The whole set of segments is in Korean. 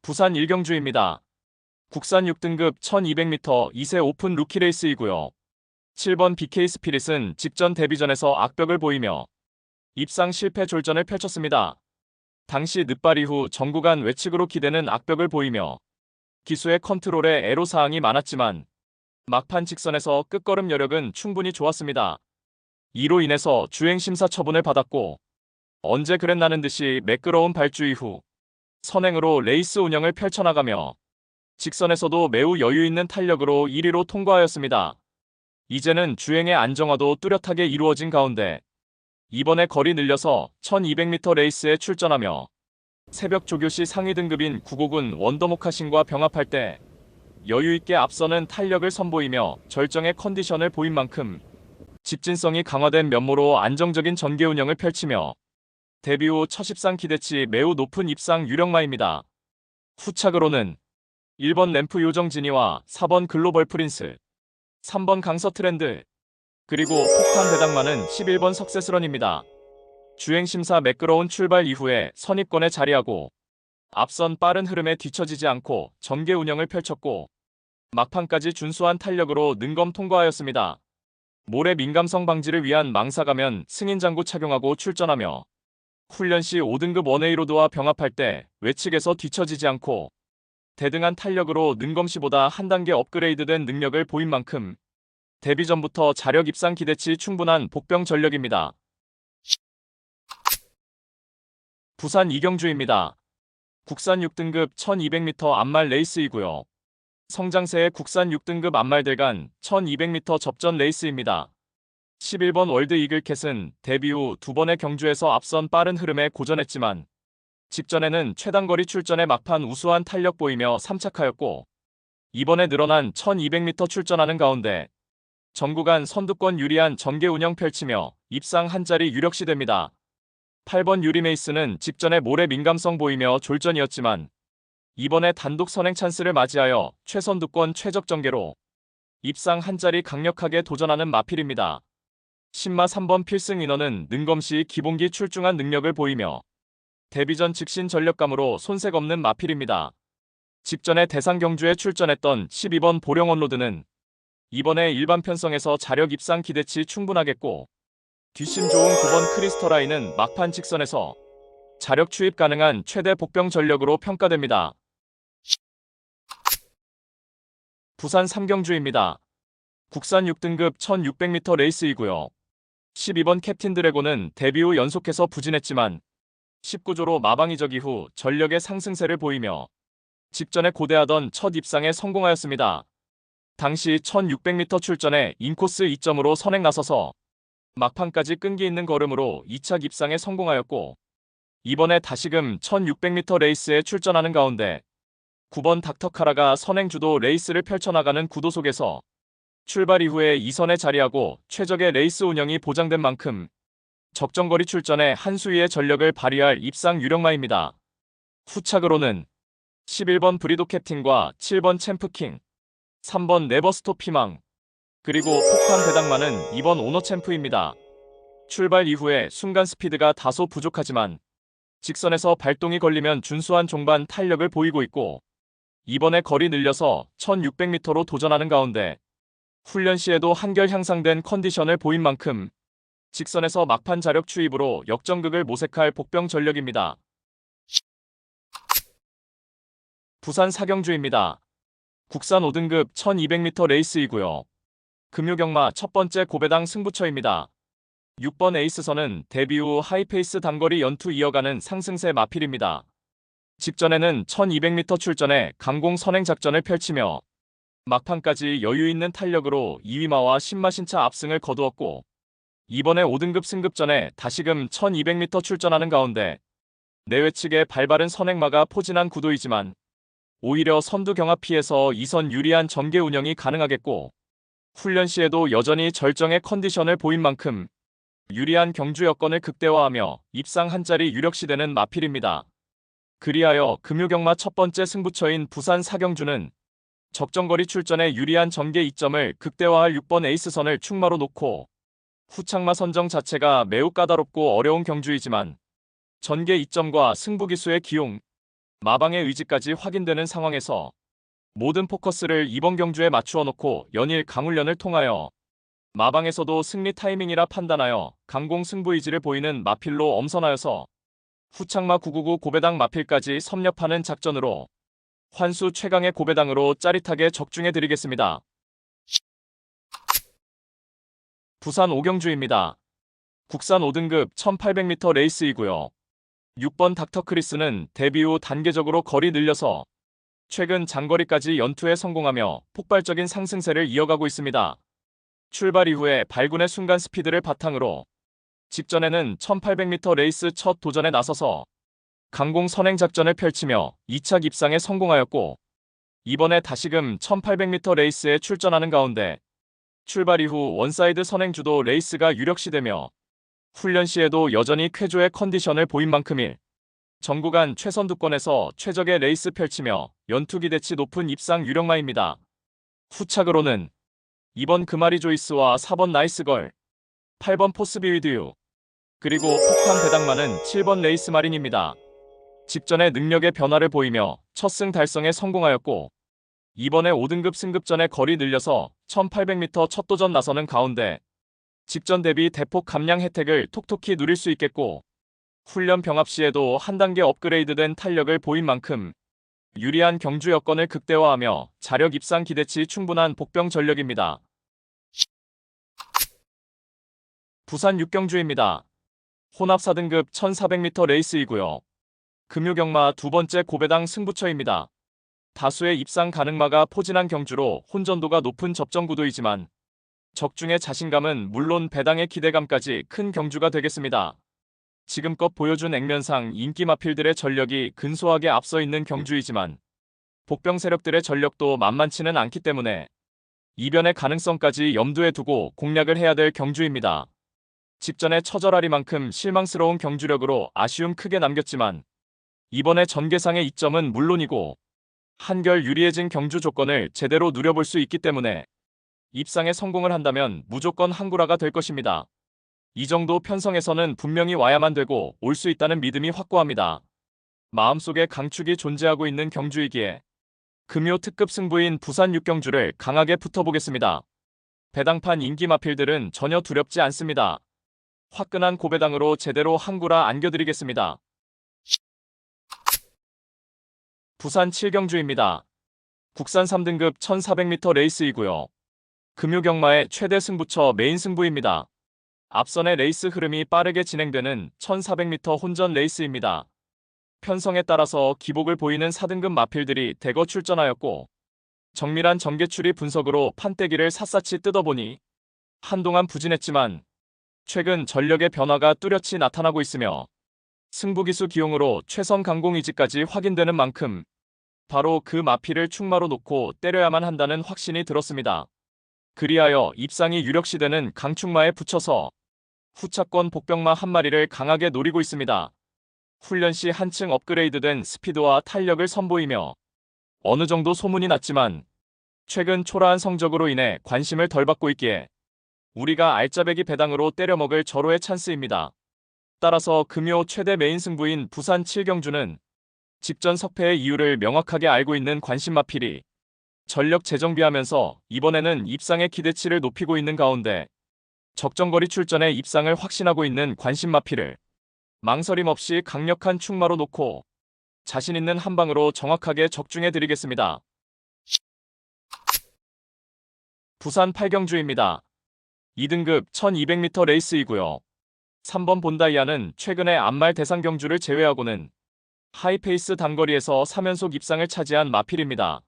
부산 일경주입니다. 국산 6등급 1200m 2세 오픈 루키 레이스이고요. 7번 BK 스피릿은 직전 데뷔전에서 악벽을 보이며 입상 실패 졸전을 펼쳤습니다. 당시 늦발 이후 전구간 외측으로 기대는 악벽을 보이며 기수의 컨트롤에 애로사항이 많았지만 막판 직선에서 끝걸음 여력은 충분히 좋았습니다. 이로 인해서 주행심사 처분을 받았고 언제 그랬나는 듯이 매끄러운 발주 이후 선행으로 레이스 운영을 펼쳐나가며 직선에서도 매우 여유있는 탄력으로 1위로 통과하였습니다. 이제는 주행의 안정화도 뚜렷하게 이루어진 가운데 이번에 거리 늘려서 1200m 레이스에 출전하며 새벽 조교시 상위 등급인 9곡은 원더모카신과 병합할 때 여유있게 앞서는 탄력을 선보이며 절정의 컨디션을 보인 만큼 집진성이 강화된 면모로 안정적인 전개 운영을 펼치며 데뷔 후 첫 입상 기대치 매우 높은 입상 유력마입니다. 후착으로는 1번 램프 요정진이와 4번 글로벌 프린스, 3번 강서 트렌드, 그리고 폭탄 배당만은 11번 석세스런입니다. 주행심사 매끄러운 출발 이후에 선입권에 자리하고 앞선 빠른 흐름에 뒤처지지 않고 전개 운영을 펼쳤고 막판까지 준수한 탄력으로 능검 통과하였습니다. 모래 민감성 방지를 위한 망사가면 승인장구 착용하고 출전하며 훈련 시 5등급 1A로드와 병합할 때 외측에서 뒤처지지 않고 대등한 탄력으로 능검시보다 한 단계 업그레이드된 능력을 보인 만큼 데뷔 전부터 자력 입상 기대치 충분한 복병 전력입니다. 부산 이경주입니다. 국산 6등급 1200m 암말 레이스이고요. 성장세의 국산 6등급 암말들 간 1200m 접전 레이스입니다. 11번 월드 이글캣은 데뷔 후 2번의 경주에서 앞선 빠른 흐름에 고전했지만 직전에는 최단거리 출전에 막판 우수한 탄력 보이며 3착하였고 이번에 늘어난 1200m 출전하는 가운데 전구간 선두권 유리한 전개 운영 펼치며 입상 한 자리 유력시됩니다. 8번 유리메이스는 직전에 모래 민감성 보이며 졸전이었지만 이번에 단독 선행 찬스를 맞이하여 최선두권 최적 전개로 입상 한 자리 강력하게 도전하는 마필입니다. 신마 3번 필승 인원은 능검시 기본기 출중한 능력을 보이며 데뷔전 직신 전력감으로 손색 없는 마필입니다. 직전에 대상 경주에 출전했던 12번 보령 언로드는 이번에 일반 편성에서 자력 입상 기대치 충분하겠고 뒷심 좋은 9번 크리스터라인은 막판 직선에서 자력 추입 가능한 최대 복병 전력으로 평가됩니다. 부산 삼경주입니다. 국산 6등급 1600m 레이스이고요. 12번 캡틴 드래곤은 데뷔 후 연속해서 부진했지만 19조로 마방이적 이후 전력의 상승세를 보이며 직전에 고대하던 첫 입상에 성공하였습니다. 당시 1600m 출전에 인코스 2점으로 선행 나서서 막판까지 끈기 있는 걸음으로 2착 입상에 성공하였고 이번에 다시금 1600m 레이스에 출전하는 가운데 9번 닥터카라가 선행 주도 레이스를 펼쳐나가는 구도 속에서 출발 이후에 2선에 자리하고 최적의 레이스 운영이 보장된 만큼 적정거리 출전에 한 수위의 전력을 발휘할 입상 유력마입니다. 후착으로는 11번 브리도 캡틴과 7번 챔프킹, 3번 네버스톱 피망, 그리고 폭탄 배당만은 2번 오너 챔프입니다. 출발 이후에 순간 스피드가 다소 부족하지만 직선에서 발동이 걸리면 준수한 종반 탄력을 보이고 있고 이번에 거리 늘려서 1600m로 도전하는 가운데 훈련 시에도 한결 향상된 컨디션을 보인 만큼 직선에서 막판 자력 추입으로 역전극을 모색할 복병 전력입니다. 부산 사경주입니다. 국산 5등급 1200m 레이스이고요. 금요경마 첫 번째 고배당 승부처입니다. 6번 에이스선은 데뷔 후 하이페이스 단거리 연투 이어가는 상승세 마필입니다. 직전에는 1200m 출전에 강공 선행 작전을 펼치며 막판까지 여유있는 탄력으로 2위마와 신마신차 압승을 거두었고 이번에 5등급 승급전에 다시금 1200m 출전하는 가운데 내외측의 발바른 선행마가 포진한 구도이지만 오히려 선두 경합 피해서 2선 유리한 전개 운영이 가능하겠고 훈련 시에도 여전히 절정의 컨디션을 보인 만큼 유리한 경주 여건을 극대화하며 입상 한 자리 유력시되는 마필입니다. 그리하여 금요경마 첫 번째 승부처인 부산 사경주는 적정거리 출전에 유리한 전개 이점을 극대화할 6번 에이스선을 충마로 놓고 후착마 선정 자체가 매우 까다롭고 어려운 경주이지만 전개 이점과 승부기수의 기용, 마방의 의지까지 확인되는 상황에서 모든 포커스를 이번 경주에 맞추어 놓고 연일 강훈련을 통하여 마방에서도 승리 타이밍이라 판단하여 강공 승부 의지를 보이는 마필로 엄선하여서 후창마 999 고배당 마필까지 섭렵하는 작전으로 환수 최강의 고배당으로 짜릿하게 적중해드리겠습니다. 부산 오경주입니다. 국산 5등급 1800m 레이스이고요. 6번 닥터크리스는 데뷔 후 단계적으로 거리 늘려서 최근 장거리까지 연투에 성공하며 폭발적인 상승세를 이어가고 있습니다. 출발 이후에 발군의 순간 스피드를 바탕으로 직전에는 1800m 레이스 첫 도전에 나서서 강공 선행 작전을 펼치며 2차 입상에 성공하였고 이번에 다시금 1800m 레이스에 출전하는 가운데 출발 이후 원사이드 선행 주도 레이스가 유력시되며 훈련 시에도 여전히 쾌조의 컨디션을 보인 만큼일 전 구간 최선두권에서 최적의 레이스 펼치며 연투 기대치 높은 입상 유력마입니다. 후착으로는 2번 금아리 조이스와 4번 나이스걸, 8번 포스비 위드유, 그리고 폭탄 배당마는 7번 레이스 마린입니다. 직전에 능력의 변화를 보이며 첫 승 달성에 성공하였고 이번에 5등급 승급전에 거리 늘려서 1800m 첫 도전 나서는 가운데 직전 대비 대폭 감량 혜택을 톡톡히 누릴 수 있겠고 훈련 병합 시에도 한 단계 업그레이드된 탄력을 보인 만큼 유리한 경주 여건을 극대화하며 자력 입상 기대치 충분한 복병 전력입니다. 부산 육경주입니다. 혼합 4등급 1400m 레이스이고요. 금유경마 두 번째 고배당 승부처입니다. 다수의 입상 가능마가 포진한 경주로 혼전도가 높은 접전 구도이지만 적중의 자신감은 물론 배당의 기대감까지 큰 경주가 되겠습니다. 지금껏 보여준 액면상 인기 마필들의 전력이 근소하게 앞서 있는 경주이지만 복병 세력들의 전력도 만만치는 않기 때문에 이변의 가능성까지 염두에 두고 공략을 해야 될 경주입니다. 직전에 처절하리만큼 실망스러운 경주력으로 아쉬움 크게 남겼지만 이번에 전개상의 이점은 물론이고 한결 유리해진 경주 조건을 제대로 누려볼 수 있기 때문에 입상에 성공을 한다면 무조건 한구라가 될 것입니다. 이 정도 편성에서는 분명히 와야만 되고 올 수 있다는 믿음이 확고합니다. 마음속에 강축이 존재하고 있는 경주이기에 금요 특급 승부인 부산 육경주를 강하게 붙어보겠습니다. 배당판 인기 마필들은 전혀 두렵지 않습니다. 화끈한 고배당으로 제대로 한구라 안겨드리겠습니다. 부산 7경주입니다. 국산 3등급 1400m 레이스이고요. 금요경마의 최대 승부처 메인 승부입니다. 앞선의 레이스 흐름이 빠르게 진행되는 1400m 혼전 레이스입니다. 편성에 따라서 기복을 보이는 4등급 마필들이 대거 출전하였고 정밀한 전개추리 분석으로 판때기를 샅샅이 뜯어보니 한동안 부진했지만 최근 전력의 변화가 뚜렷이 나타나고 있으며 승부기수 기용으로 최선 강공 의지까지 확인되는 만큼 바로 그 마필을 충마로 놓고 때려야만 한다는 확신이 들었습니다. 그리하여 입상이 유력시되는 강충마에 붙여서 후차권 복병마 한 마리를 강하게 노리고 있습니다. 훈련 시 한층 업그레이드된 스피드와 탄력을 선보이며 어느 정도 소문이 났지만 최근 초라한 성적으로 인해 관심을 덜 받고 있기에 우리가 알짜배기 배당으로 때려먹을 절호의 찬스입니다. 따라서 금요 최대 메인 승부인 부산 7경주는 직전 석패의 이유를 명확하게 알고 있는 관심마필이 전력 재정비하면서 이번에는 입상의 기대치를 높이고 있는 가운데 적정거리 출전에 입상을 확신하고 있는 관심마필을 망설임 없이 강력한 충마로 놓고 자신 있는 한방으로 정확하게 적중해드리겠습니다. 부산 8경주입니다. 2등급 1200m 레이스이고요. 3번 본다이아는 최근에 안말 대상 경주를 제외하고는 하이페이스 단거리에서 3연속 입상을 차지한 마필입니다.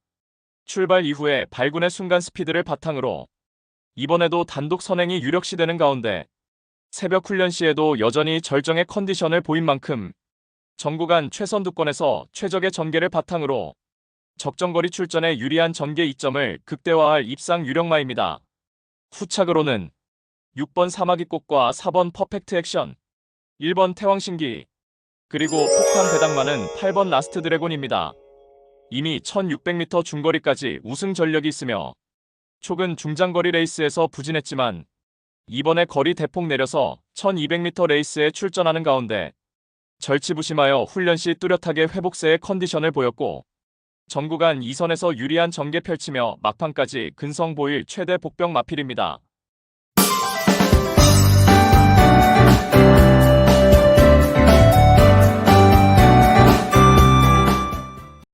출발 이후에 발군의 순간 스피드를 바탕으로 이번에도 단독 선행이 유력시되는 가운데 새벽 훈련 시에도 여전히 절정의 컨디션을 보인 만큼 전구간 최선두권에서 최적의 전개를 바탕으로 적정거리 출전에 유리한 전개 이점을 극대화할 입상 유력마입니다. 후착으로는 6번 사마귀꽃과 4번 퍼펙트 액션, 1번 태왕신기, 그리고 폭탄 배당마는 8번 라스트 드래곤입니다. 이미 1600m 중거리까지 우승 전력이 있으며 촉은 중장거리 레이스에서 부진했지만 이번에 거리 대폭 내려서 1200m 레이스에 출전하는 가운데 절치부심하여 훈련 시 뚜렷하게 회복세의 컨디션을 보였고 전 구간 2선에서 유리한 전개 펼치며 막판까지 근성 보일 최대 복병 마필입니다.